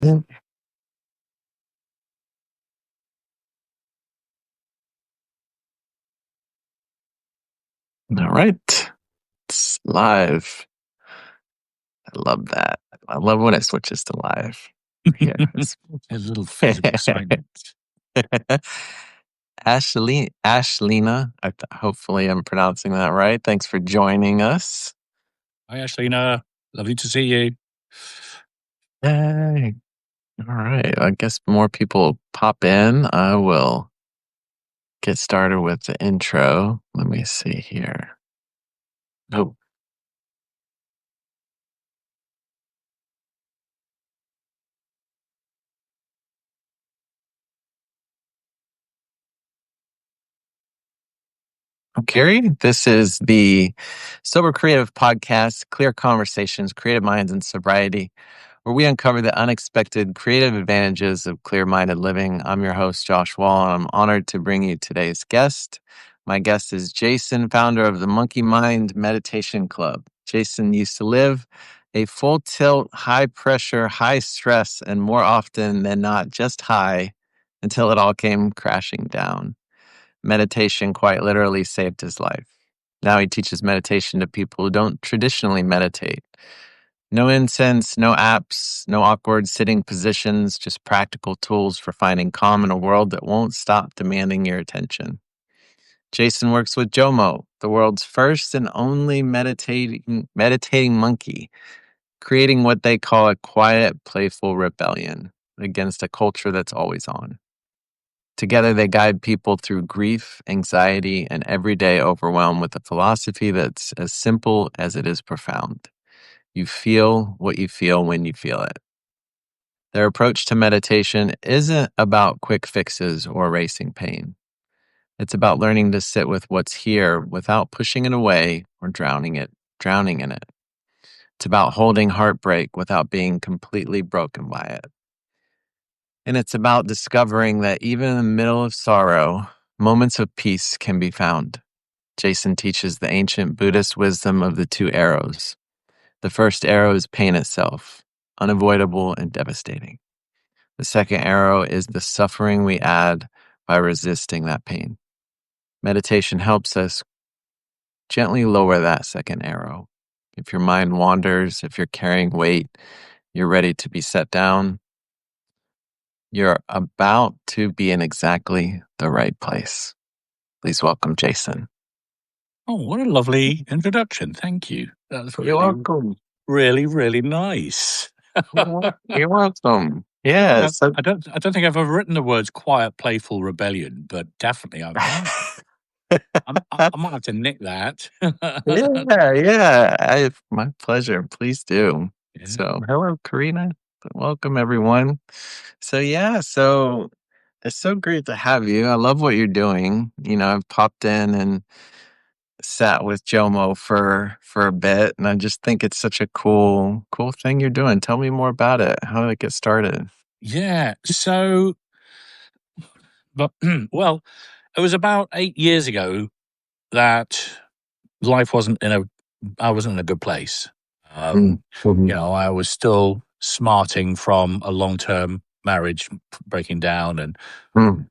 All right. It's live. I love that. I love when it switches to live. Here. A little fizz of excitement. Ashlina, hopefully I'm pronouncing that right. Thanks for joining us. Hi, Ashlina. Lovely to see you. Hey. All right. I guess more people pop in. I will get started with the intro. Let me see here. Oh, I'm Carrie. This is the Sober Creative Podcast, Clear Conversations, Creative Minds, and Sobriety, where we uncover the unexpected creative advantages of clear-minded living. I'm your host, Josh Wall, and I'm honored to bring you today's guest. My guest is Jason, founder of the Monkeymind Meditation Club. Jason used to live a full tilt, high pressure, high stress, and more often than not, just high until it all came crashing down. Meditation quite literally saved his life. Now he teaches meditation to people who don't traditionally meditate. No incense, no apps, no awkward sitting positions, just practical tools for finding calm in a world that won't stop demanding your attention. Jason works with Jomo, the world's first and only meditating monkey, creating what they call a quiet, playful rebellion against a culture that's always on. Together, they guide people through grief, anxiety, and everyday overwhelm with a philosophy that's as simple as it is profound. You feel what you feel when you feel it. Their approach to meditation isn't about quick fixes or erasing pain. It's about learning to sit with what's here without pushing it away or drowning in it. It's about holding heartbreak without being completely broken by it. And it's about discovering that even in the middle of sorrow, moments of peace can be found. Jason teaches the ancient Buddhist wisdom of the two arrows. The first arrow is pain itself, unavoidable and devastating. The second arrow is the suffering we add by resisting that pain. Meditation helps us gently lower that second arrow. If your mind wanders, if you're carrying weight, you're ready to be set down, you're about to be in exactly the right place. Please welcome Jason. Oh, what a lovely introduction. Thank you. That was You're welcome. really, really nice. You're welcome. Yeah. So, I don't think I've ever written the words quiet, playful rebellion, but definitely I might have to nick that. yeah. My pleasure. Please do. Yeah. So, hello, Karina. Welcome, everyone. So it's so great to have you. I love what you're doing. I've popped in and sat with Jomo for a bit, and I just think it's such a cool thing you're doing. Tell me more about it. How did it get started? Yeah. So, but well, it was about 8 years ago that life I wasn't in a good place. I was still smarting from a long-term marriage breaking down, and Mm.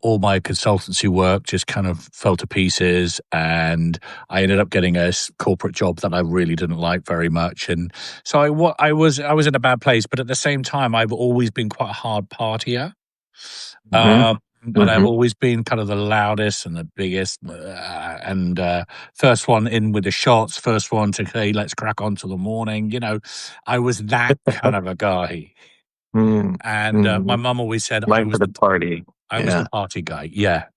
all my consultancy work just kind of fell to pieces, and I ended up getting a corporate job that I really didn't like very much, and so I was in a bad place. But at the same time, I've always been quite a hard partier. Mhm. And I've Mhm. always been kind of the loudest and the biggest, and first one in with the shots, first one to say, let's crack on to the morning. I was that kind of a guy. Mm. And my Mhm. mum always said Life of the party. I was the Yeah. party guy. Yeah.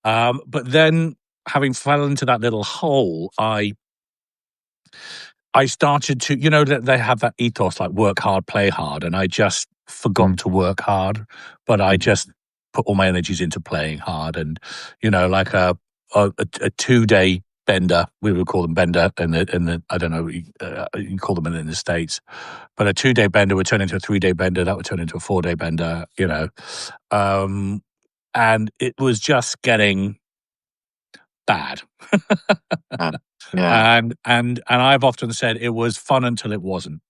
But then, having fell into that little hole, I started to, that they have that ethos like work hard, play hard, and I just forgot Mm. to work hard, but I just put all my energies into playing hard, and like a 2-day bender, we would call them bender, and I don't know, you call them in the States, but a 2-day bender would turn into a 3-day bender, that would turn into a 4-day bender, and it was just getting bad. Yeah. Yeah. And I've often said it was fun until it wasn't.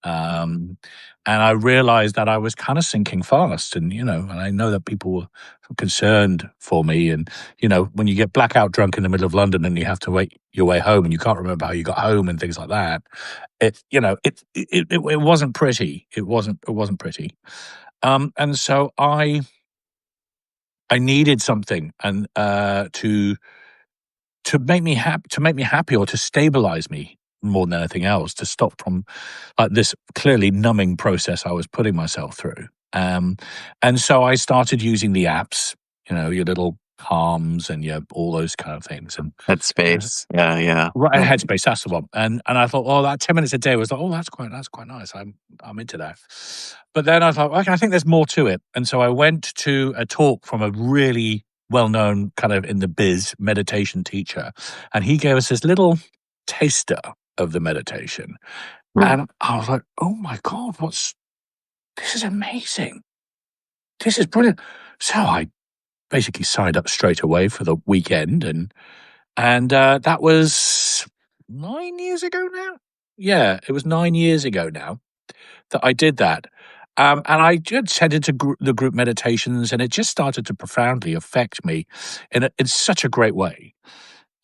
Um, and I realized that I was kind of sinking fast. And, and I know that people were concerned for me. And, when you get blackout drunk in the middle of London and you have to wait your way home and you can't remember how you got home and things like that, it wasn't pretty. It wasn't pretty. And so I needed something and to make me happy or to stabilize me more than anything else, to stop from this clearly numbing process I was putting myself through. And so I started using the apps, your little Calms and your all those kind of things. And Headspace. Yeah, yeah. right, Headspace, that's the one. And I thought, oh, that 10 minutes a day was like, oh, that's quite nice. I'm into that. But then I thought, okay, I think there's more to it. And so I went to a talk from a really well-known kind of in the biz meditation teacher, and he gave us this little taster of the meditation. Mm. And I was like, oh my God, this is amazing. This is brilliant. So I basically signed up straight away for the weekend, and that was 9 years ago now. Yeah, it was 9 years ago now that I did that. And I just headed into the group meditations, and it just started to profoundly affect me in such a great way.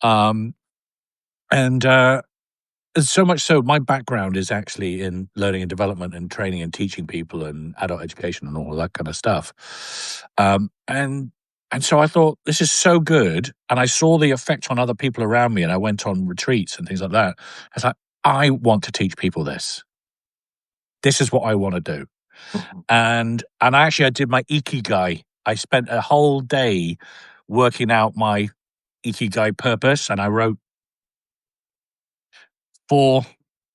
Um, and so much so, my background is actually in learning and development and training and teaching people and adult education and all of that kind of stuff. And so I thought, this is so good. And I saw the effect on other people around me, and I went on retreats and things like that. I was like, I want to teach people this. This is what I want to do. Mhm. And I did my ikigai. I spent a whole day working out my ikigai purpose, and I wrote 4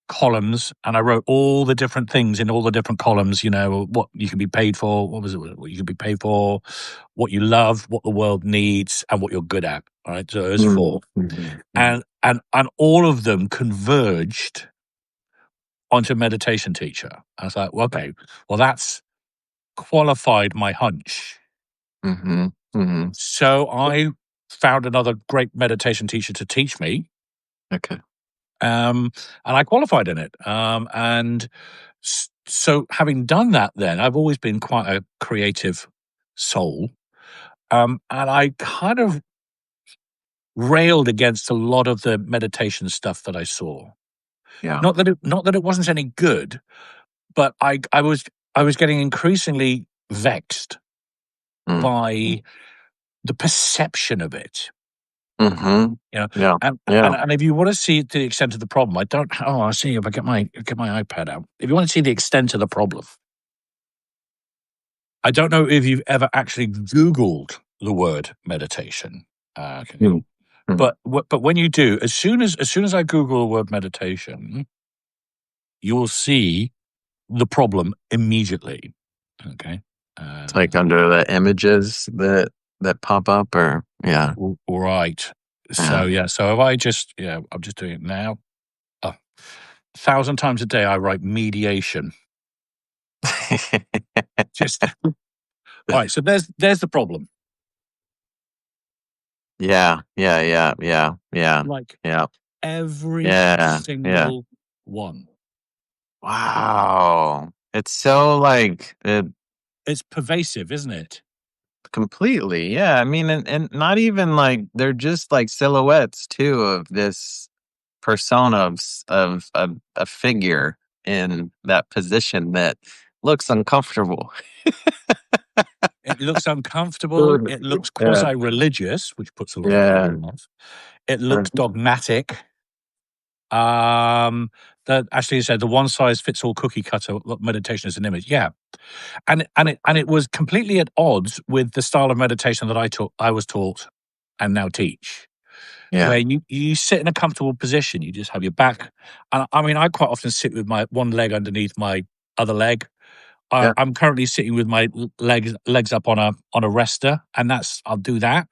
columns, and I wrote all the different things in all the different columns, what you can be paid for, what was it, what you can be paid for, what you love, what the world needs, and what you're good at. All right. So there's Mhm. 4. Mhm. Mhm. And all of them converged onto meditation teacher. I was like, well, okay, well, that's qualified my hunch. Mhm. Mhm. So I found another great meditation teacher to teach me. Okay. And I qualified in it. And so having done that, then I've always been quite a creative soul. And I kind of railed against a lot of the meditation stuff that I saw. Yeah. Not that it wasn't any good, but I was getting increasingly vexed Mm. by the perception of it. Mhm. You know, Yeah. and Yeah. and if you want to see the extent of the problem, I don't. Oh, I see. If I get my iPad out, if you want to see the extent of the problem, I don't know if you've ever actually Googled the word meditation. Can you? Mm. Mm. But when you do, as soon as I Google the word meditation, you will see the problem immediately. Okay. It's like under the images that pop up, or yeah. Right. So Yeah. yeah. So if I just I'm just doing it now. 1,000 times a day, I write mediation. Just all right. So there's the problem. Yeah. Yeah. Yeah. Yeah. Yeah. Like Yeah. every Yeah. Yeah. single one. Wow. It's so like It's pervasive, isn't it? completely. Yeah. I mean, and not even like they're just like silhouettes too of this persona of a figure in that position that looks uncomfortable. It looks uncomfortable. Good. It looks Yeah. quasi-religious, which puts a lot of Yeah. people off. It looks dogmatic. Um, that actually said the one size fits all cookie cutter meditation is an image. Yeah, and it was completely at odds with the style of meditation that I was taught, and now teach. Yeah. Where you sit in a comfortable position, you just have your back. And I mean, I quite often sit with my one leg underneath my other leg. Yeah. I'm currently sitting with my legs up on a rester, and I'll do that.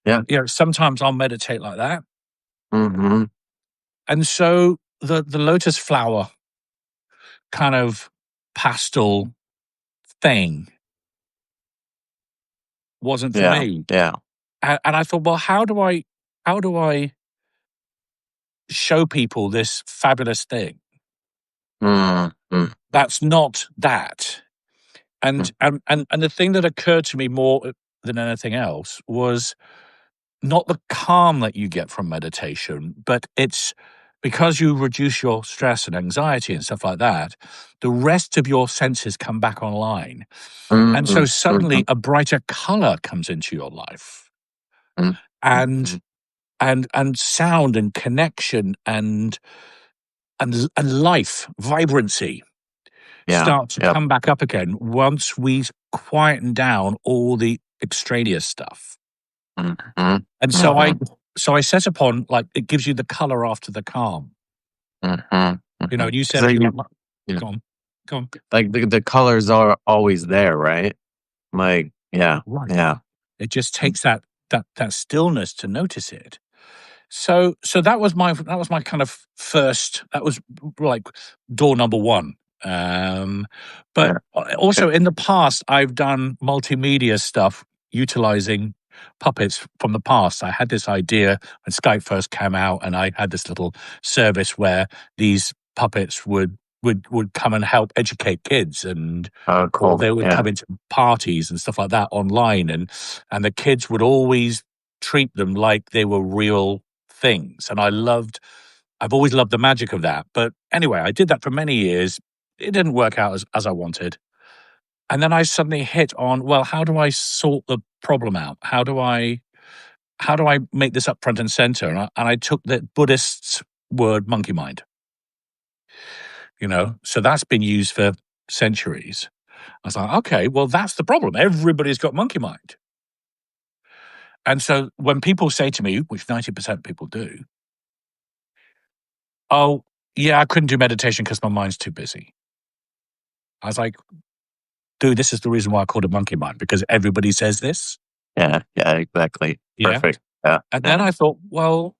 Yeah. Sometimes I'll meditate like that. Mhm. And so the lotus flower kind of pastel thing wasn't for Yeah. me. Yeah. And I thought, well, how do I show people this fabulous thing? Mm, mm, That's not that. mm, And the thing that occurred to me more than anything else was not the calm that you get from meditation, but it's because you reduce your stress and anxiety and stuff like that, the rest of your senses come back online. And so mm, suddenly mm, a brighter color comes into your life, mm, mm, and mm. and sound and connection and life, vibrancy Yeah. start to Yep. come back up again once we quieten down all the extraneous stuff. Mm, mm, And mhm, so I set upon, like, it gives you the color after the calm. mhm, You know, mhm. and you So said you like, you, yeah, go on, go on. like the colors are always there, right? Like, yeah, Right. yeah. It just Mm, takes that stillness to notice it. So that was my kind of first, that was like door number one. But yeah. also in the past, I've done multimedia stuff utilizing puppets from the past. I had this idea when Skype first came out, and I had this little service where these puppets would come and help educate kids, and Oh, or cool. they would Yeah. come into parties and stuff like that online, and the kids would always treat them like they were real things. And I've always loved the magic of that. But anyway, I did that for many years. It didn't work out as I wanted. And then I suddenly hit on, well, how do I sort the problem out? How do I make this up front and center? And I took the Buddhist's word monkey mind, so that's been used for centuries. I was like, okay, well, that's the problem. Everybody's got monkey mind. And so when people say to me, which 90% of people do, oh, yeah, I couldn't do meditation because my mind's too busy. I was like, dude, this is the reason why I called it monkey mind, because everybody says this. Yeah. Yeah. Exactly. Yeah. Perfect. Yeah. And then Yeah. I thought, well,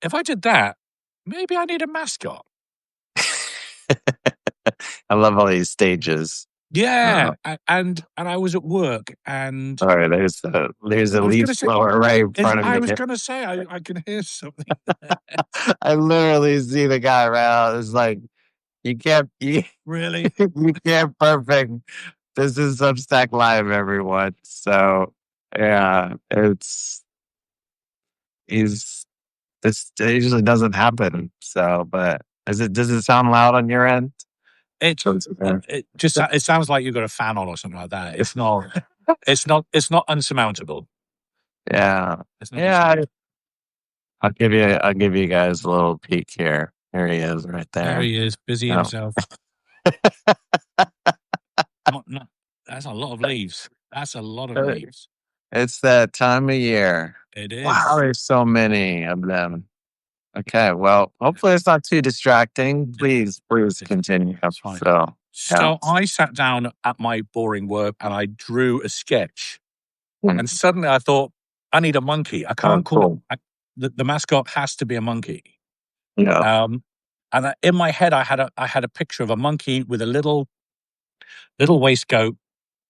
if I did that, maybe I need a mascot. I love all these stages. Yeah. And I was at work, and All right. There's a I was leaf going to say, blower right in front of I me. was going to say, I can hear something. I literally see the guy around. It's like Really? you can't perfect. This is Substack Live, everyone. So yeah, he's this usually doesn't happen. So, but does it sound loud on your end? It, Yeah. it sounds like you've got a fan on or something like that. It's not unsurmountable. Yeah. It's not Yeah. unsurmountable. I'll give you guys a little peek here. Here he is right There there. he is, busy Oh. himself. Not, that's a lot of leaves. That's a lot of leaves. It's that time of year. It Wow, is. there's so many of them. Okay, well, hopefully it's not too distracting. Please continue. It's fine. So, yeah. So I sat down at my boring work and I drew a sketch. Mm. And suddenly I thought, I need a monkey. I Oh, can't call cool. it. The mascot has to be a monkey. Yeah. And in my head, I had a picture of a monkey with a little waistcoat,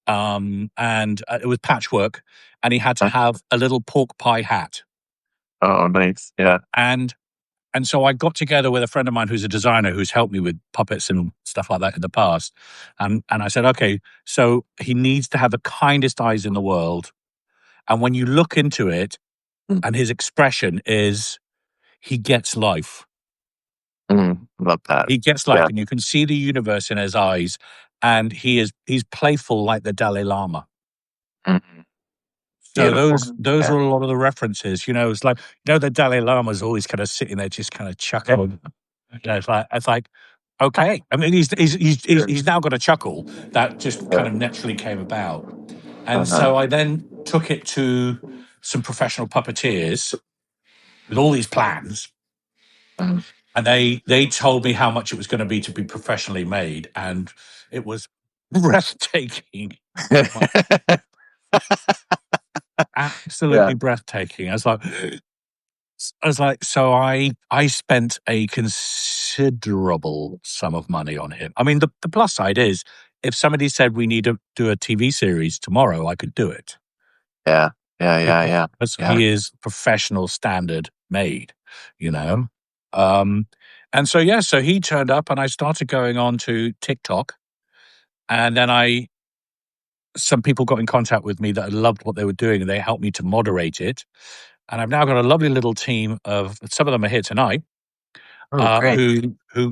and it was patchwork, and he had to have a little pork pie hat. Oh, nice. Yeah. And so I got together with a friend of mine who's a designer who's helped me with puppets and stuff like that in the past. And I said, okay, so he needs to have the kindest eyes in the world. And when you look into it, Mm, and his expression is, he gets life. love that. He gets life, Yeah. and you can see the universe in his eyes. And he's playful like the Dalai Lama. Mhm. So Beautiful. those Yeah. are a lot of the references. It's like, the Dalai Lama's always kind of sitting there, just kind of chuckling. Yeah, it's like, okay. I mean, he's now got a chuckle that just kind Yeah. of naturally came about. And Uh-huh. so I then took it to some professional puppeteers with all these plans, Mhm. and they told me how much it was going to be professionally made, and it was breathtaking. Yeah. Absolutely breathtaking. I was like, so I spent a considerable sum of money on him. I mean, the plus side is, if somebody said we need to do a TV series tomorrow, I could do it, Yeah. Yeah. Yeah. Yeah. because Yeah. he is professional standard made, you know. Um, And so, yeah, so he turned up and I started going on to TikTok. And then some people got in contact with me that loved what they were doing and they helped me to moderate it. And I've now got a lovely little team of some of them are here tonight, Oh, great.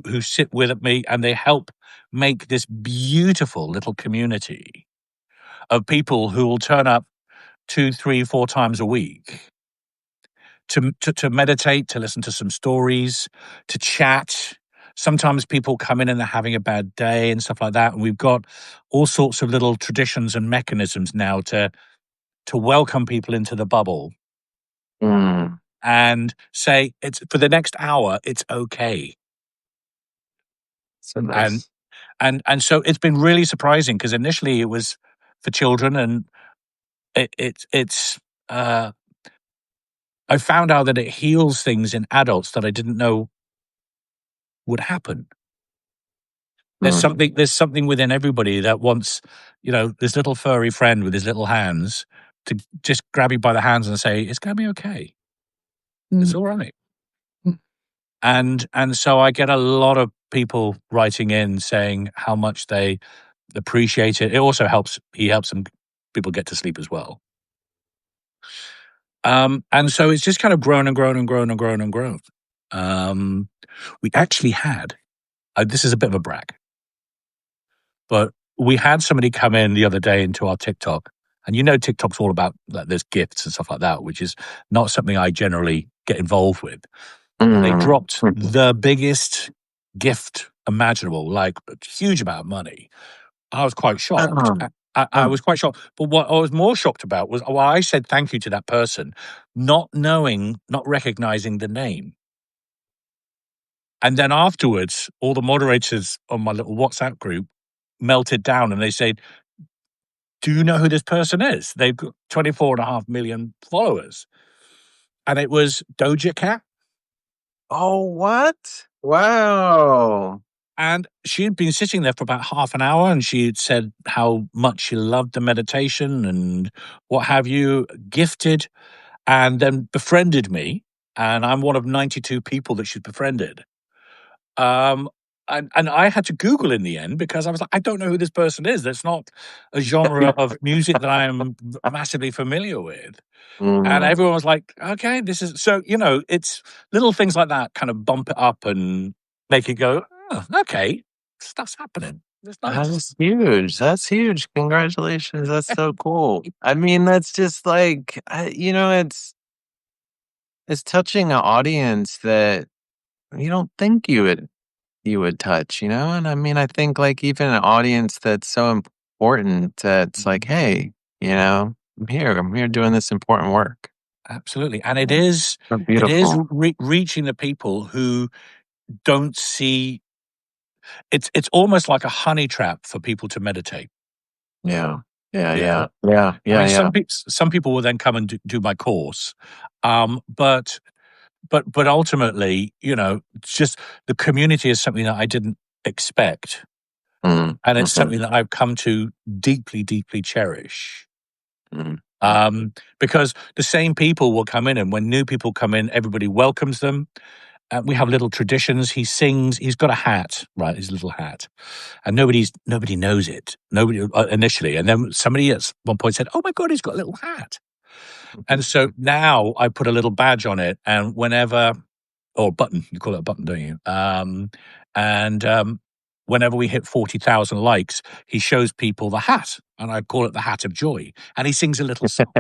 who sit with me and they help make this beautiful little community of people who will turn up 2, 3, 4 times a week to meditate, to listen to some stories, to chat. Sometimes people come in and they're having a bad day and stuff like that. And we've got all sorts of little traditions and mechanisms now to welcome people into the bubble Mm, and say it's for the next hour, it's okay. so And nice. so it's been really surprising because initially it was for children and it's uh I found out that it heals things in adults that I didn't know would happen. Mm, There's something within everybody that wants, this little furry friend with his little hands to just grab you by the hands and say, "It's gonna be okay. It's mm, all right." mm, And so I get a lot of people writing in saying how much they appreciate it. It also helps them people get to sleep as well. And so it's just kind of grown and grown and grown and grown and grown. Um, we actually had this is a bit of a brag, but we had somebody come in the other day into our TikTok, and TikTok's all about like there's gifts and stuff like that, which is not something I generally get involved with. But they mm, dropped the biggest gift imaginable, like a huge amount of money. I was quite shocked. mm. I was quite shocked. But what I was more shocked about was, well, I said thank you to that person, not knowing, not recognizing the name. And then afterwards, all the moderators on my little WhatsApp group melted down and they said, "Do you know who this person is? They've got 24.5 million followers." And it was Doja Cat. Oh, what? Wow. And she had been sitting there for about half an hour and she had said how much she loved the meditation and what have you, gifted, and then befriended me. And I'm one of 92 people that she's befriended. Um, and I had to Google in the end because I was like, I don't know who this person is. That's not a genre of music that I am massively familiar with. And Mm. everyone was like, okay, this is so, it's little things like that kind of bump it up and make it go, oh, okay, stuff's happening. It's That nice. is huge. That's huge. Congratulations. That's so cool. I mean, that's just like, it's touching an audience that you don't think you would touch, And I mean, I think like even an audience that's so important that's like, hey, I'm here doing this important work. Absolutely. And So it is beautiful. reaching the people who don't see it's almost like a honey trap for people to meditate. Yeah. Yeah, You know, yeah. Yeah, I yeah, mean, yeah. some people will then come and do my course, but ultimately, it's just the community is something that I didn't expect, Mm, and it's mhm, something that I've come to deeply, deeply cherish. mm, mm, Because the same people will come in, and when new people come in, everybody welcomes them. We have little traditions. He sings. He's got a hat, right? His little hat, and nobody knows it. Nobody initially, and then somebody at one point said, "Oh my god, he's got a little hat." And so now I put a little badge on it, and whenever or button, you call it a button, don't you? And whenever we hit 40,000 likes, he shows people the hat, and I call it the hat of joy. And he sings a little song.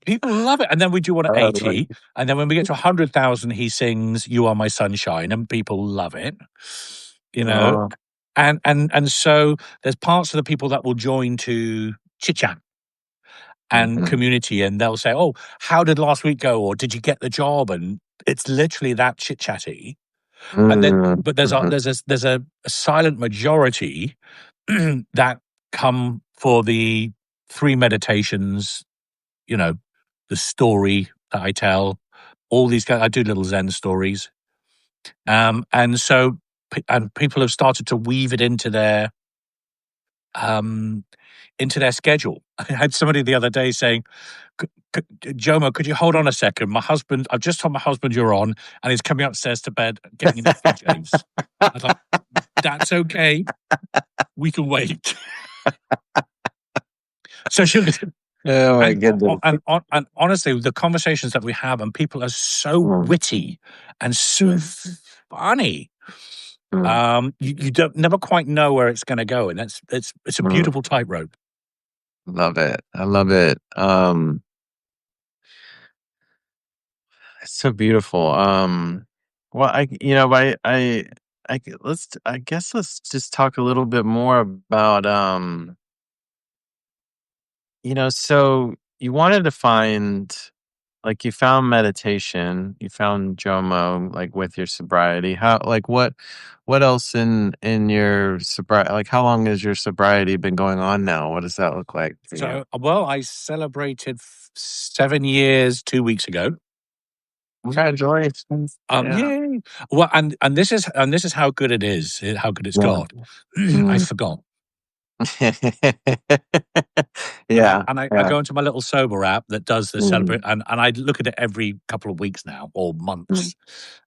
People love it. And then we do one at uh, 80. And then when we get to 100,000, he sings You Are My Sunshine, and people love it. You know, oh, and so there's parts of the people that will join to chit chat and mhm, community, and they'll say, "Oh, how did last week go?" Or "Did you get the job?" And it's literally that chit chatty. And then, mm, but there's a mhm, silent majority that come for the three meditations. You know, the story that I tell. All these guys, I do little Zen stories, and so and people have started to weave it um, into their schedule. I had somebody the other day saying, Jomo, could you hold on a second? I've just told my husband you're on, and he's coming upstairs to bed, getting in his PJs. I was like, that's okay. We can wait. So she Oh my goodness. and honestly, the conversations that we have, and people are so witty and so funny. You don't never quite know where it's going to go, and it's a beautiful tightrope. Love it. I love it. It's so beautiful. Well, I guess let's just talk a little bit more about, so you wanted to find, like, you found meditation, you found Jomo, like, with your sobriety. What else in your sobriety? Like, how long has your sobriety been going on now? What does that look like for you? So, well, I celebrated 7 years 2 weeks ago. Congratulations. Yeah. Yay! Well, and this is how good it is, how good it's got. I forgot. Yeah. I go into my little sober app that does the celebrate, and I look at it every couple of weeks now or months.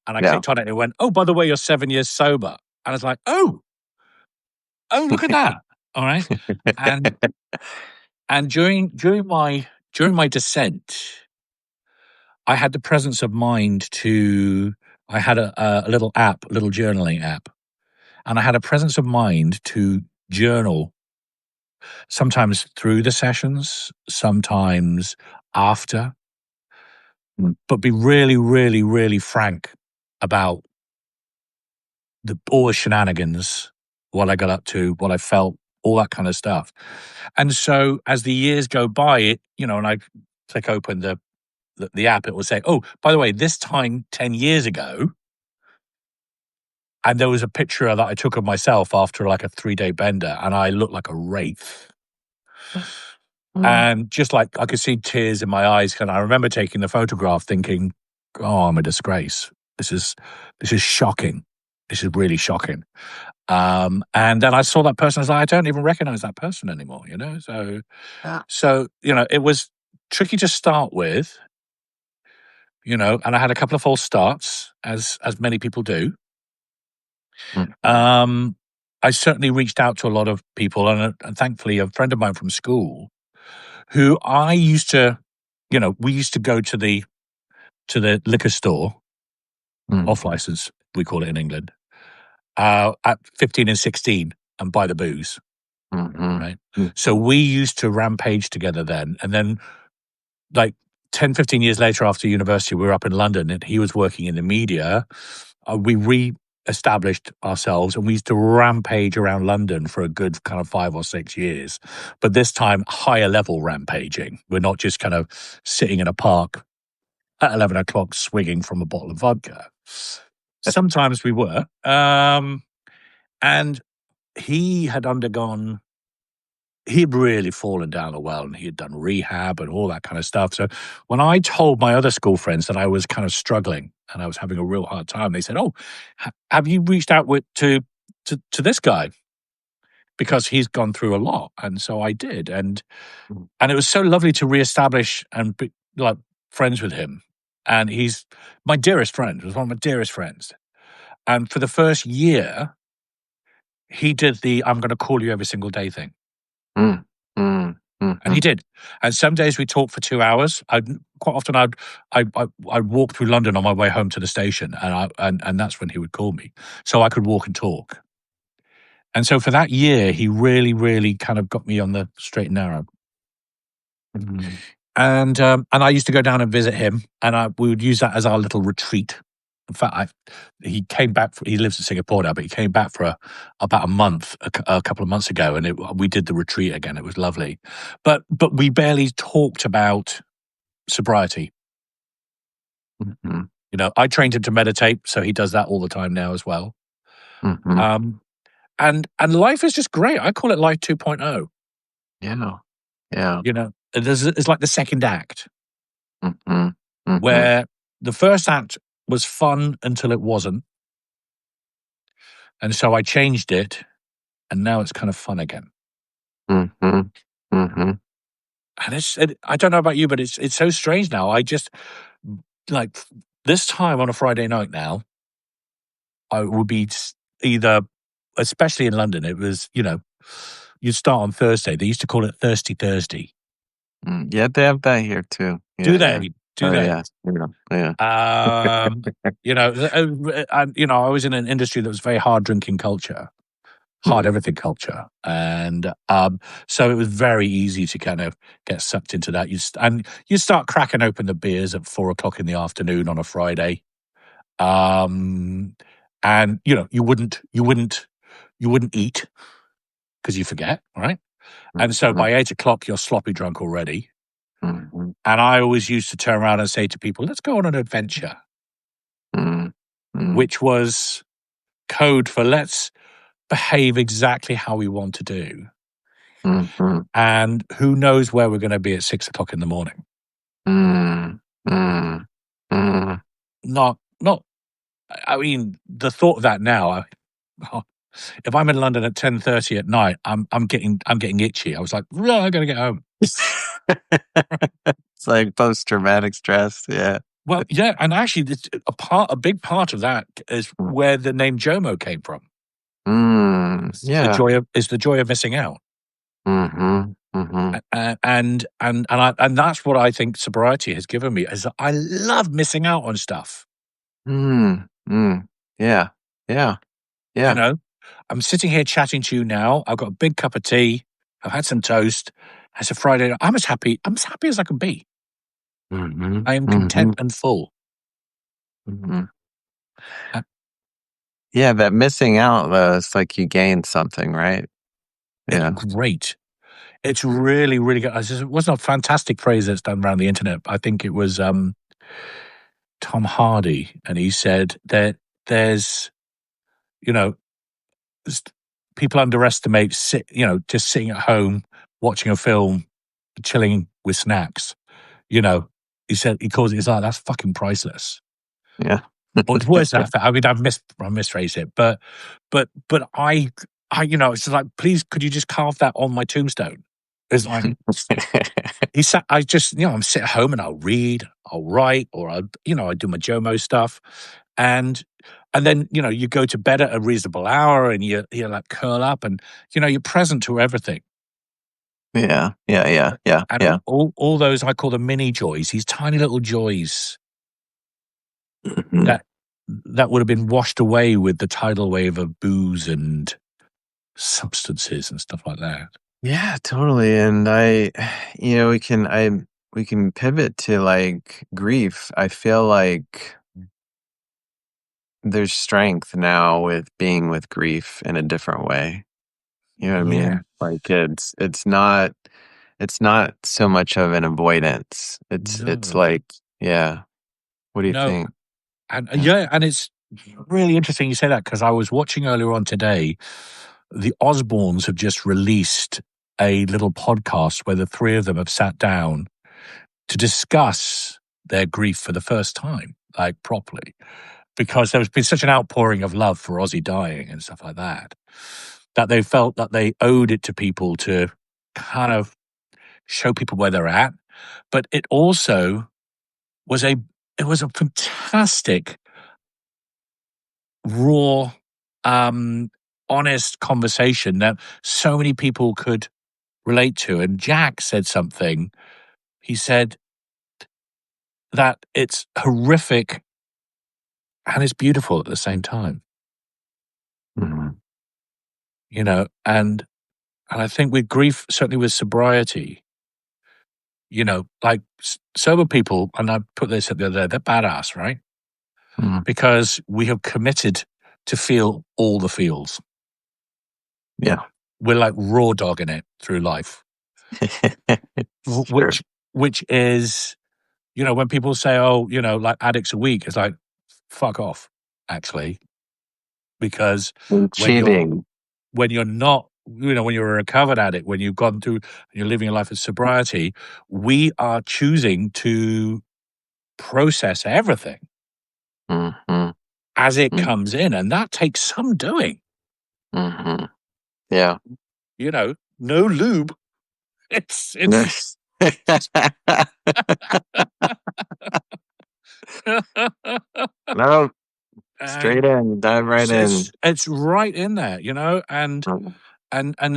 And I clicked on it and it went, "Oh, by the way, you're 7 years sober." And I was like, "Oh, look at that." All right. And during my descent, I had the presence of mind I had a little app, a little journaling app, and I had a presence of mind to journal, sometimes through the sessions, sometimes after, but be really, really, really frank about all the shenanigans, what I got up to, what I felt, all that kind of stuff. And so as the years go by, and I click open the app, it will say, "Oh, by the way, this time 10 years ago," and there was a picture that I took of myself after like a 3-day bender, and I looked like a wraith. And just like I could see tears in my eyes, and I remember taking the photograph thinking, "Oh, I'm a disgrace. This is shocking. This is really shocking." And then I saw that person. I was like, I don't even recognize that person anymore, So, it was tricky to start with, and I had a couple of false starts, as many people do. I certainly reached out to a lot of people, and thankfully a friend of mine from school who I used to, we used to go to the liquor store, off license, we call it in England, at 15 and 16 and buy the booze. Right. So we used to rampage together then. And then, like 10, 15 years later after university, we were up in London and he was working in the media. We re-established ourselves and we used to rampage around London for a good kind of 5 or 6 years. But this time, higher level rampaging. We're not just kind of sitting in a park at 11 o'clock swigging from a bottle of vodka. Sometimes we were. And he had really fallen down a well and he had done rehab and all that kind of stuff. So when I told my other school friends that I was kind of struggling and I was having a real hard time, they said, "Oh, have you reached out to this guy? Because he's gone through a lot." And so I did. And it was so lovely to reestablish and be like friends with him. And he's my dearest friend, was one of my dearest friends. And for the first year, he did the "I'm going to call you every single day" thing. And he did. And some days we talked for 2 hours. Quite often I'd walk through London on my way home to the station, and that's when he would call me, so I could walk and talk. And so for that year, he really, really kind of got me on the straight and narrow. And I used to go down and visit him, and we would use that as our little retreat. In fact, he came back. He lives in Singapore now, but he came back for about a month, a couple of months ago, and we did the retreat again. It was lovely, but we barely talked about sobriety. I trained him to meditate, so he does that all the time now as well. And life is just great. I call it life 2.0. Yeah. It's like the second act, where the first act was fun until it wasn't. And so I changed it, and now it's kind of fun again. I don't know about you, but it's so strange now. I just like this time on a Friday night now, I would be either, especially in London, it was, you'd start on Thursday. They used to call it Thirsty Thursday. Yeah, they have that here too. Do Yeah, yeah. they? Do Oh they? yeah, yeah, yeah. I was in an industry that was very hard drinking culture, hard Mm, everything culture, and so it was very easy to kind of get sucked into that. And you start cracking open the beers at 4 o'clock in the afternoon on a Friday, and you wouldn't eat because you forget, right? And so mhm, by 8 o'clock you're sloppy drunk already. mhm, And I always used to turn around and say to people, "Let's go on an adventure," mm, mm, which was code for let's behave exactly how we want to do. mhm, And who knows where we're going to be at 6 o'clock in the morning? mm, mm, mm. Not. I mean, the thought of that now. If I'm in London at 10:30 at night, I'm getting itchy. I was like, "Yeah, I got to get home." It's like post-traumatic stress. Yeah. Well, yeah, and actually, a big part of that is where the name Jomo came from. It's the Yeah. joy of missing out. Mhm, mhm, And that's what I think sobriety has given me is that I love missing out on stuff. mm, mm. Yeah, yeah, You yeah. know, I'm sitting here chatting to you now. I've got a big cup of tea. I've had some toast. It's a Friday night. I'm as happy as I can be. Mhm, I am content mhm, and full. mhm. Uh, Yeah, that missing out though, it's like you gained something, right? It's Yeah. great. It's really, really good. It wasn't a fantastic phrase that's done around the internet. I think it was Tom Hardy, and he said that there's, you know, s- people underestimate just sitting at home watching a film, chilling with snacks. You know, he said he calls it. He's like that's fucking priceless. Yeah. Or words that. I mean, I misphrased it, but it's just like, please, could you just carve that on my tombstone? It's like he sat. I just, I'm sit at home and I'll read, I'll write, or I do my Jomo stuff, and and then you go to bed at a reasonable hour and you like curl up and you're present to everything. Yeah, yeah, yeah, yeah, And yeah. all those I call them mini joys, these tiny little joys Mhm. that that would have been washed away with the tidal wave of booze and substances and stuff like that. Yeah, totally, and we can pivot to, like, grief. I feel like there's strength now with being with grief in a different way. You know what I Yeah. mean? Like, it's not so much of an avoidance. It's No. like yeah. What do you No. think? And Yeah. yeah, and it's really interesting you say that because I was watching earlier on today, the Osbournes have just released a little podcast where the three of them have sat down to discuss their grief for the first time, like properly, because there's been such an outpouring of love for Ozzy dying and stuff like that, that they felt that they owed it to people to kind of show people where they're at. But was a it was a fantastic raw, honest conversation that so many people could relate to. And Jack said something. He said that it's horrific and it's beautiful at the same time, Mhm. and I think with grief, certainly with sobriety, like sober people, and I put this at the other day, they're badass, right? Mhm. Because we have committed to feel all the feels. Yeah. We're like raw dogging it through life, It's true. which is, when people say, "Oh, like addicts are weak," it's like, fuck off, actually, because And when you're cheating. when you're not, when you're a recovered addict, when you've gone through, you're living a life of sobriety, we are choosing to process everything Mhm. as it Mm, comes in, and that takes some doing. mhm. Yeah. No lube. It's No, And straight in, dive right in. it's right in there, and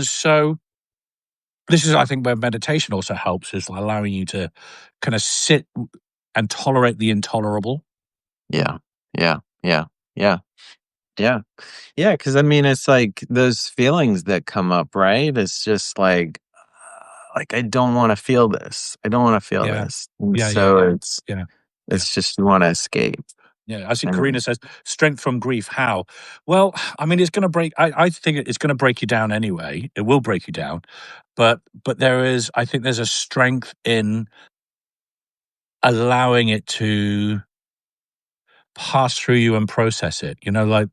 so this is, I think, where meditation also helps, is allowing you to kind of sit and tolerate the intolerable. Yeah, yeah, yeah, yeah, yeah, yeah. Because I mean, it's like those feelings that come up, right? It's just like I don't want to feel this. I don't want to feel Yeah, this, and yeah, yeah, so yeah, yeah, yeah. it's just you want to escape. Yeah, I see Karina And says, "Strength from grief, how?" Well, I mean, it's gonna break I think it's gonna break you down anyway. It will break you down, but I think there's a strength in allowing it to pass through you and process it. Like,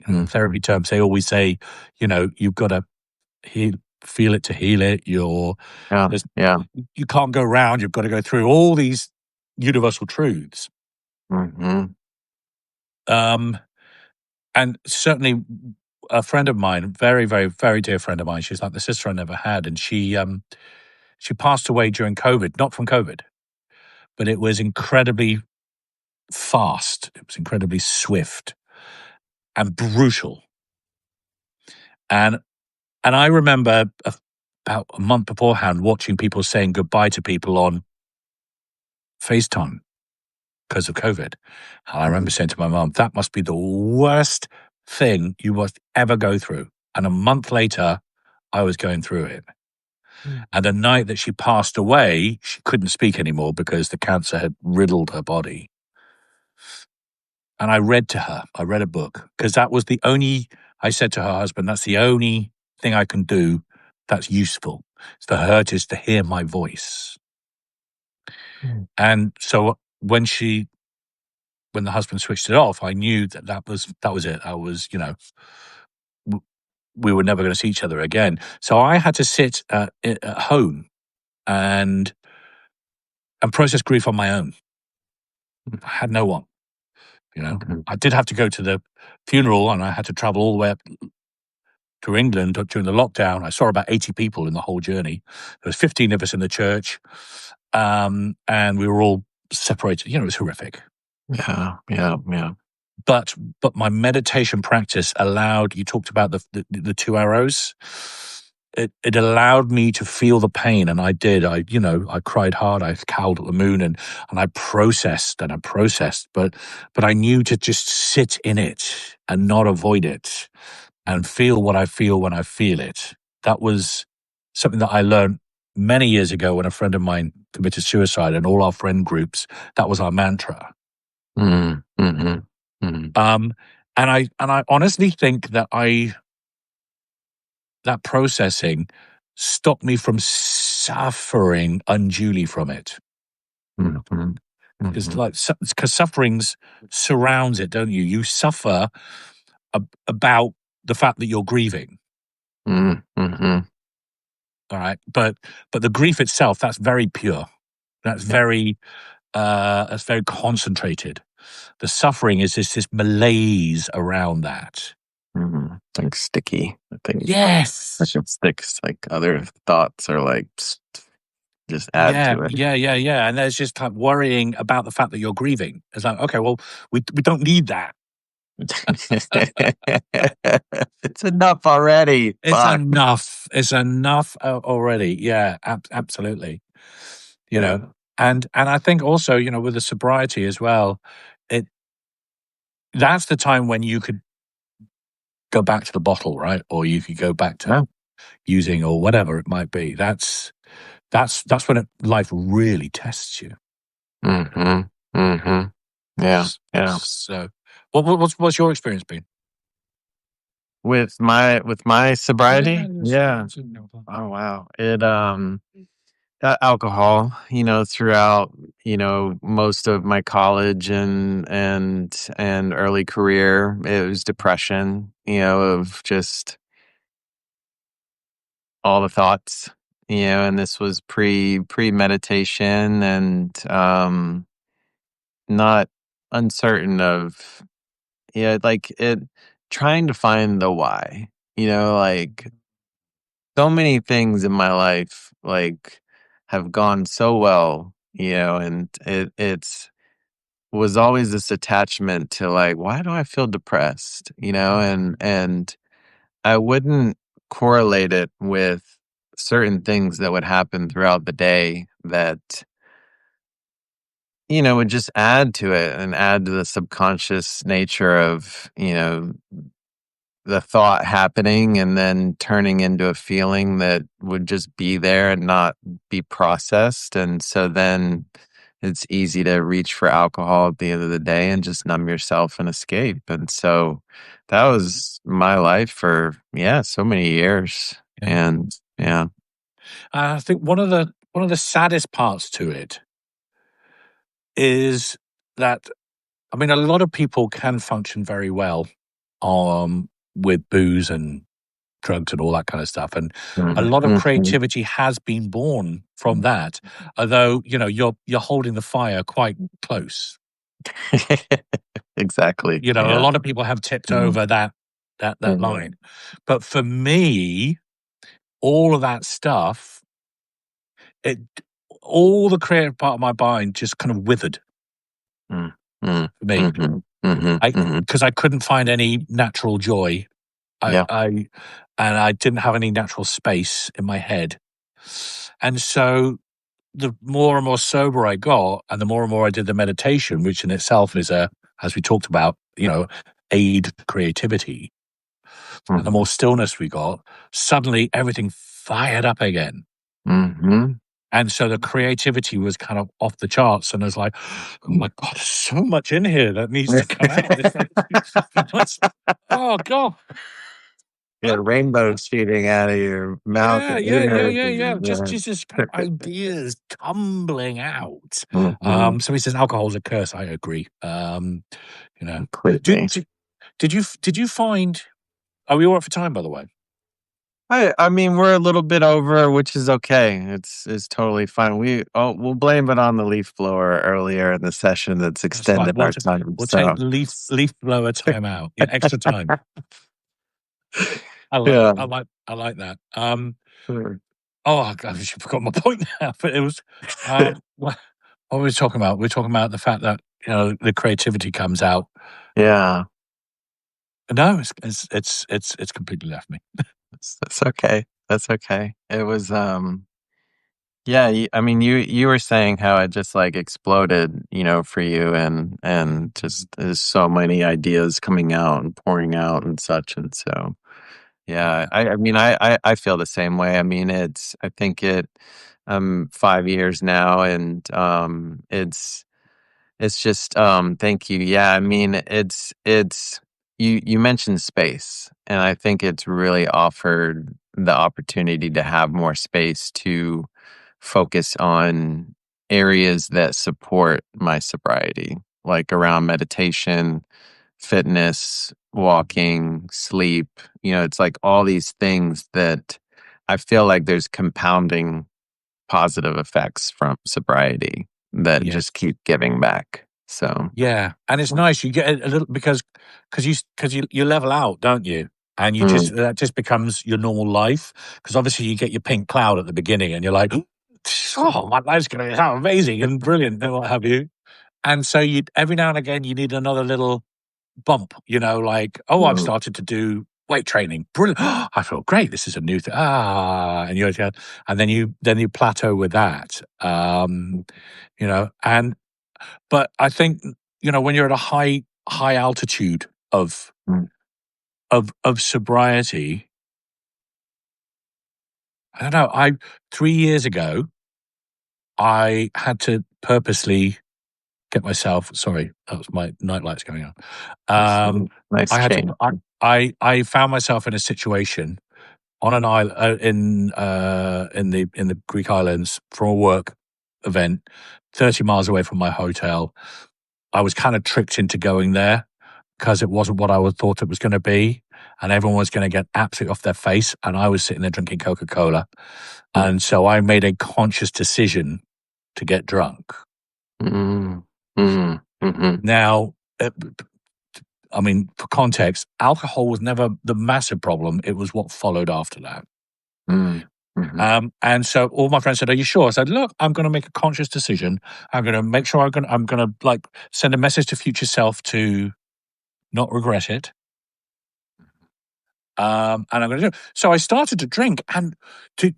in mm, therapy terms, they always say, you've gotta heal feel it to heal it. yeah, There's yeah, you can't go around, you've gotta go through all these universal truths. hmm, Um And certainly a friend of mine, very, very, very dear friend of mine, she's like the sister I never had, and she passed away during COVID, not from COVID, but it was incredibly fast. It was incredibly swift and brutal. And and I remember about a month beforehand watching people saying goodbye to people on FaceTime because of COVID. And I remember saying to my mom, that must be the worst thing you must ever go through. And a month later, I was going through it. And the night that she passed away, she couldn't speak anymore because the cancer had riddled her body. And I read to her, I read a book, because I said to her husband, that's the only thing I can do that's useful. It's for her just to hear my voice. And so when the husband switched it off, I knew that was it. I was, w- we were never going to see each other again. So I had to sit at home and process grief on my own. I had no one. mhm, I did have to go to the funeral, and I had to travel all the way up to England during the lockdown. I saw about 80 people in the whole journey. There was 15 of us in the church, and we were all separated. It was horrific. yeah, yeah, yeah. But my meditation practice allowed. You talked about the two arrows. It allowed me to feel the pain, and I did. I cried hard. I cowled at the moon, and I processed and I processed. But I knew to just sit in it and not avoid it, and feel what I feel when I feel it. That was something that I learned many years ago when a friend of mine committed suicide, and all our friend groups, that was our mantra. Mm, mhm, mhm, Um, and I honestly think that processing stopped me from suffering unduly from it. mhm, Because mhm, because sufferings surrounds it, don't you? You suffer about the fact that you're grieving. mm, mhm. All right, but the grief itself, that's very pure. That's Yeah, very concentrated. The suffering is this malaise around that. mhm. Like sticky. I think Yes. it sticks. Like other thoughts are like just add Yeah, to it. yeah, yeah, yeah. And there's just like worrying about the fact that you're grieving. It's like, okay, well, we don't need that. It's enough already. It's Fuck. enough. It's enough already. Yeah, absolutely. You know, Yeah. and I think also, with the sobriety as well, it that's the time when you could go back to the bottle, right? Or you could go back to Yeah. using or whatever it might be. That's when life really tests you. Mhm. Mhm. Yeah. Yeah. So, what's your experience been? With my sobriety? Yeah. Oh wow. Alcohol, throughout, most of my college and early career, it was depression, of just all the thoughts, and this was pre meditation and not uncertain of, yeah, like it trying to find the why, like so many things in my life, like have gone so well, and it's was always this attachment to like, why do I feel depressed? And I wouldn't correlate it with certain things that would happen throughout the day that, would just add to it and add to the subconscious nature of, the thought happening and then turning into a feeling that would just be there and not be processed. And so then it's easy to reach for alcohol at the end of the day and just numb yourself and escape. And so that was my life for, yeah, so many years. Yeah. And yeah. I think one of the saddest parts to it is that, I mean, a lot of people can function very well with booze and drugs and all that kind of stuff, and a lot of Mhm. creativity has been born from that. Although you're holding the fire quite close. Exactly. A Yeah. lot of people have tipped Mhm. over that Mhm. line, but for me, all of that stuff, it all the creative part of my mind just kind of withered Mm. Mm. for me. Mhm. Mhm. I Mhm. Because I couldn't find any natural joy. Yeah. I didn't have any natural space in my head. And so the more and more sober I got, and the more I did the meditation, which in itself is as we talked about, aid to creativity, and the Mhm. more stillness we got, suddenly everything fired up again. Mhm. And so the creativity was kind of off the charts. And I was like, oh my God, there's so much in here that needs to come out. It's like, oh God. Yeah, rainbow shooting out of your mouth Yeah, and yeah, yeah, ears yeah, yeah. and Just kind of ideas tumbling out. Mhm. So he says alcohol's a curse. I agree. You know, did, Completely. did, did you find? Are we all right for time, by the way? I mean, we're a little bit over, which is okay. It's totally fine. We'll blame it on the leaf blower earlier in the session that's That's fine. extended our time. We'll take So leaf blower time out. Yeah, extra time. yeah. I like that. Sure. Oh, God, I forgot my point now. But it was what were we talking about? We're talking about the fact that the creativity comes out. Yeah. No, it's completely left me. That's okay. That's okay. It was yeah, I mean, you were saying how it just like exploded, for you, and just there's so many ideas coming out and pouring out and such, and so yeah, Yeah. I mean, I feel the same way. I mean, I think 5 years now, and it's just, thank you. Yeah, I mean, it's you mentioned space, and I think it's really offered the opportunity to have more space to focus on areas that support my sobriety, like around meditation, fitness, walking, sleep. It's like all these things that I feel like there's compounding positive effects from sobriety that Yeah. just keep giving back. So, Yeah, and it's nice you get a little because you level out, don't you? And mm, that just becomes your normal life. Because obviously you get your pink cloud at the beginning, and you're like, "Oh, my life's going to be how amazing and brilliant," and what have you. And so you every now and again you need another little bump, like, "Oh, I've mm, started to do weight training. Brilliant! I feel great. This is a new thing." And then you plateau with that. And but I think, when you're at a high altitude of mm, sobriety, I don't know. I 3 years ago, I had to purposely get myself. Sorry, that was my night lights going on. nice, Um, nice I had to. change. I found myself in a situation on an island in the Greek islands for a work event, 30 miles away from my hotel. I was kind of tricked into going there because it wasn't what I would thought it was going to be, and everyone was going to get absolutely off their face, and I was sitting there drinking Coca-Cola, Mm, and so I made a conscious decision to get drunk. mm, mm, mhm, Now, I mean, for context, alcohol was never the massive problem; it was what followed after that. mm, And so all my friends said, "Are you sure?" I said, "Look, I'm going to make a conscious decision. I'm going to make sure I'm going to like send a message to future self to not regret it. And I'm going to do it." So I started to drink, and to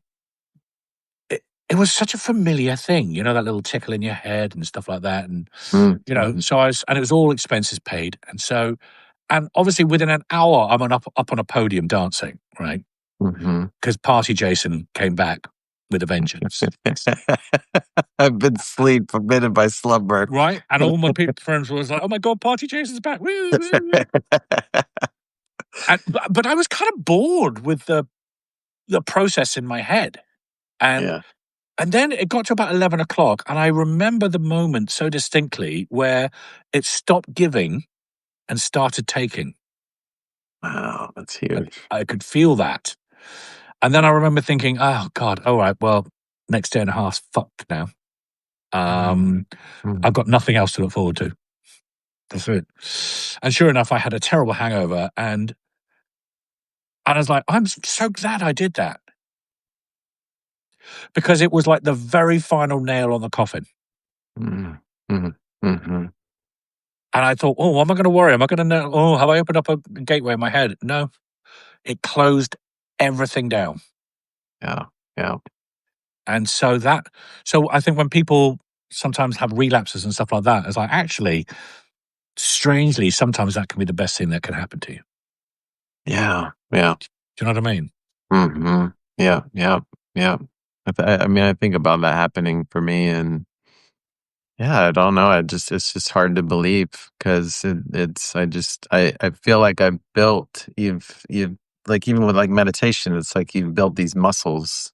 it was such a familiar thing, that little tickle in your head and stuff like that. And Mhm. so and it was all expenses paid, and obviously within an hour I'm up on a podium dancing, right? Mhm. Because Party Jason came back with a vengeance. I've been sleep forbidden by slumber. Right? And all my friends was like, "Oh my god, Party Jason's back!" Woo, woo, woo. But I was kind of bored with the process in my head, and Yeah. and then it got to about 11 o'clock, and I remember the moment so distinctly where it stopped giving and started taking. Wow, that's I, huge. I could feel that, and then I remember thinking, "Oh God, all right, well, next day and a half's fucked now. Mhm. Um, I've Mhm. got nothing else to look forward to." That's it. And sure enough, I had a terrible hangover, and I was like, "I'm so glad I did that," because it was like the very final nail on the coffin. Mhm. Mhm. Mhm. And I thought, "Oh, am I going to worry? Am I going to know? Oh, have I opened up a gateway in my head?" No, it closed everything down. Yeah. Yeah. And so I think when people sometimes have relapses and stuff like that, it's like actually, strangely, sometimes that can be the best thing that can happen to you. Yeah. Yeah. Do you know what I mean? Mhm. Yeah. Yeah. Yeah. I mean, I think about that happening for me, and yeah, I don't know. It's just hard to believe because I feel like I've built, you've like, even with like meditation, it's like you've built these muscles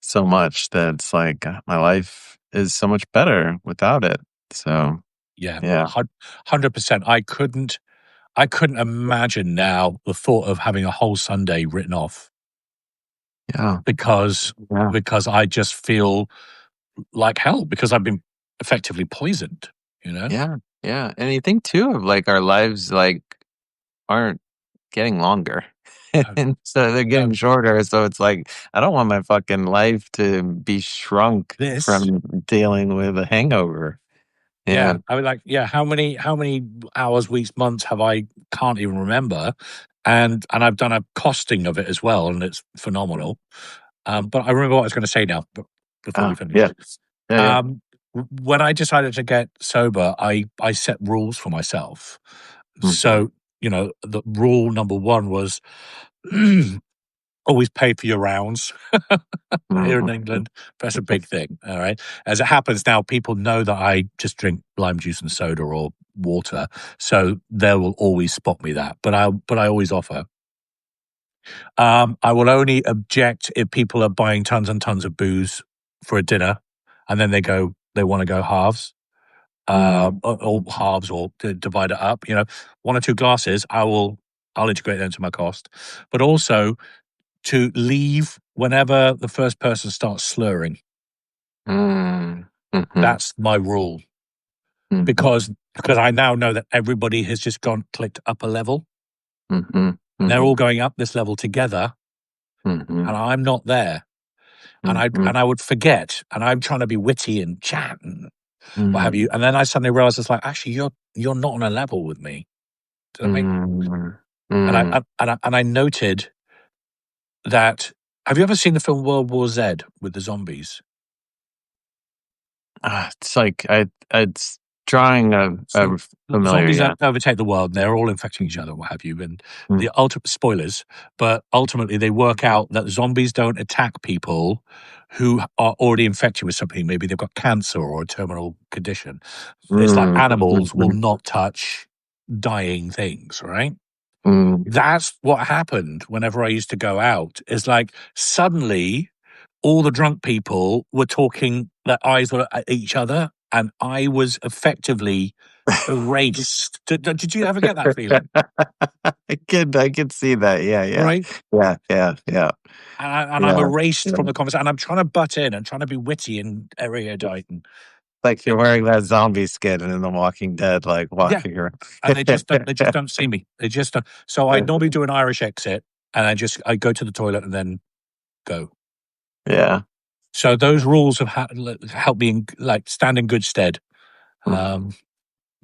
so much that it's like my life is so much better without it. So Yeah, yeah. 100%. I couldn't imagine now the thought of having a whole Sunday written off Yeah. because Yeah. because I just feel like hell because I've been effectively poisoned, you know? Yeah. Yeah. And you think too of like our lives like aren't getting longer. No, And so they're getting no, shorter. So it's like, I don't want my fucking life to be shrunk this. from dealing with a hangover. Yeah, Yeah. I mean, like, yeah, how many hours, weeks, months have I can't even remember, and I've done a costing of it as well, and it's phenomenal. But I remember what I was going to say now, but before we Ah, finish, yeah. Yeah. Yeah. when I decided to get sober, I set rules for myself. Mm-hmm. So the rule number one was always pay for your rounds. Here in Mm-hmm. England, that's a big thing. All right. As it happens now, people know that I just drink lime juice and soda or water, so they will always spot me that. But I always offer. I will only object if people are buying tons and tons of booze for a dinner, and then they want to go halves, or halves, or to divide it up. One or two glasses, I'll integrate them into my cost, but also to leave whenever the first person starts slurring. Mm-hmm. Mm-hmm. That's my rule Mm-hmm. because I now know that everybody has just clicked up a level. Mm-hmm. They're Mm-hmm. all going up this level together, Mm-hmm. and I'm not there. And I Mm-hmm. and I would forget, and I'm trying to be witty and chat and what have Mm-hmm. you. And then I suddenly realized it's like, actually, you're not on a level with me. Do you know what I mean? And I noted that. Have you ever seen the film World War Z with the zombies? It's like it's drawing So a familiar, zombies yeah. overtake the world, and they're all infecting each other, what have you. And Mm, the ultimate spoilers, but ultimately they work out that zombies don't attack people who are already infected with something. Maybe they've got cancer or a terminal condition. It's like animals will mhm, not touch dying things, right? mm. That's what happened whenever I used to go out. It's like suddenly all the drunk people were talking, their eyes were at each other, and I was effectively erased. Did you ever get that feeling? I could see that. Yeah, yeah. Right? Yeah, yeah, yeah, And I'm yeah, erased yeah. from the conversation, and I'm trying to butt in and trying to be witty and erudite, and Like you're it, wearing that zombie skin and in The Walking Dead, like yeah, walking around. and they just don't see me. They just don't. So I normally do an Irish exit, and I go to the toilet and then go. Yeah. So those rules have helped me stand in good stead. Mm.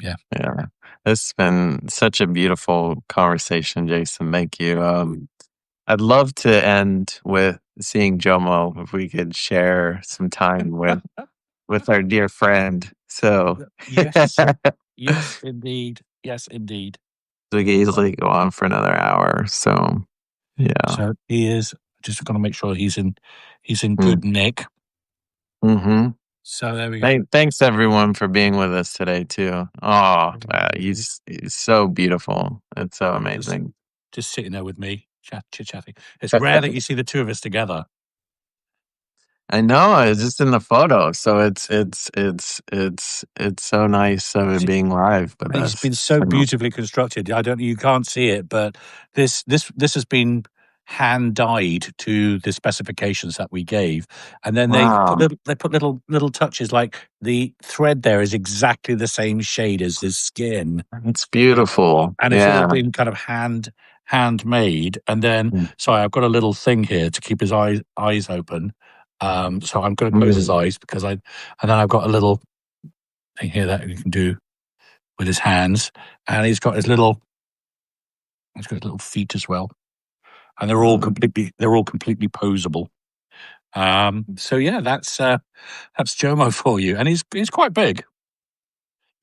Yeah. Yeah. It's been such a beautiful conversation, Jason. Thank you. I'd love to end with seeing Jomo if we could share some time with our dear friend. So Yes. Yes, indeed. Yes, indeed. we could easily go on for another hour. So yeah. So he is just going to make sure he's in good nick. Mm-hmm. So there we go. Thanks everyone for being with us today too. Oh, he's so beautiful. It's so amazing. Just sitting there with me, chit-chatting. It's rare that you see the two of us together. I know, it's just in the photo. So it's so nice of it being live with It's us. been so beautifully constructed. You can't see it, but this has been hand dyed to the specifications that we gave, and then Wow. they put little touches, like the thread there is exactly the same shade as his skin, It's beautiful. and it's all Yeah. been kind of handmade. And then, sorry, I've got a little thing here to keep his eyes open. So I'm going to close his eyes and then I've got a little thing here that you can do with his hands, and he's got his little feet as well, and they're all completely posable. So yeah, that's Jomo for you, and he's quite big.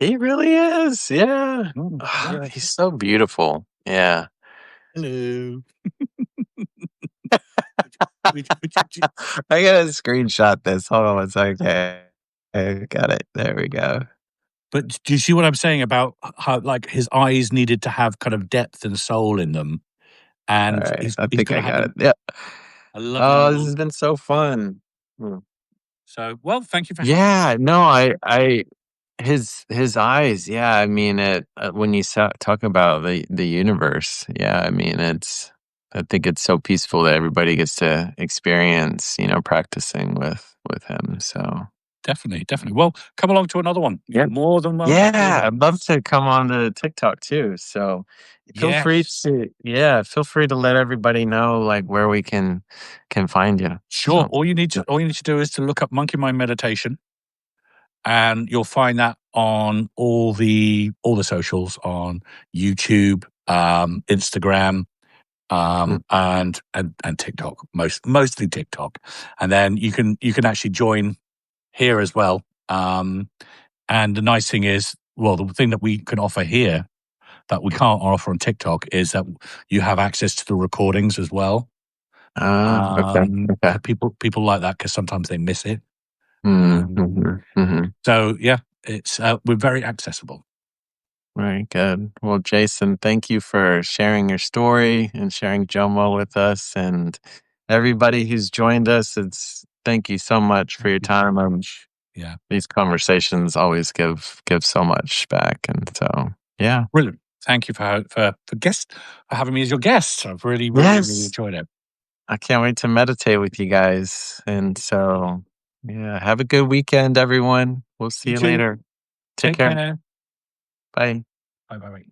He really is. Yeah. Yeah. He's so beautiful. Yeah. Hello. I gotta screenshot this. Hold on one second. Okay. I got it. There we go. But do you see what I'm saying about how, like, his eyes needed to have kind of depth and soul in them, All and right. I he's think got I to have got it. Yeah. a lovely Oh, this little. has been so fun. Hmm. So, well, thank you for having me. Yeah, no, his eyes. Yeah, I mean it. When you talk about the universe, yeah, I mean it's. I think it's so peaceful that everybody gets to experience, practicing with him. So Definitely. Well, come along to another one. yeah, More than yeah, welcome. I'd love to come on to TikTok too. So Yes. feel free to let everybody know like where we can find you. Sure. So All you need to do is to look up Monkeymind meditation, and you'll find that on all the socials, on YouTube, Instagram, mm, and TikTok, mostly TikTok. And then you can actually join here as well. And the nice thing is, well, the thing that we can offer here that we can't offer on TikTok is that you have access to the recordings as well. okay, okay. So people like that because sometimes they miss it. Mm-hmm. So yeah, it's we're very accessible. Very good. Well, Jason, thank you for sharing your story and sharing Jomo with us, and everybody who's joined us. Thank you so much for Thank your you so time. much. Yeah, These conversations always give so much back, and so yeah. brilliant. Thank you for having me as your guest. I've really Yes, enjoyed it. I can't wait to meditate with you guys. And so, yeah, have a good weekend, everyone. We'll see You you too. later. Take Take care. care. Bye. Bye.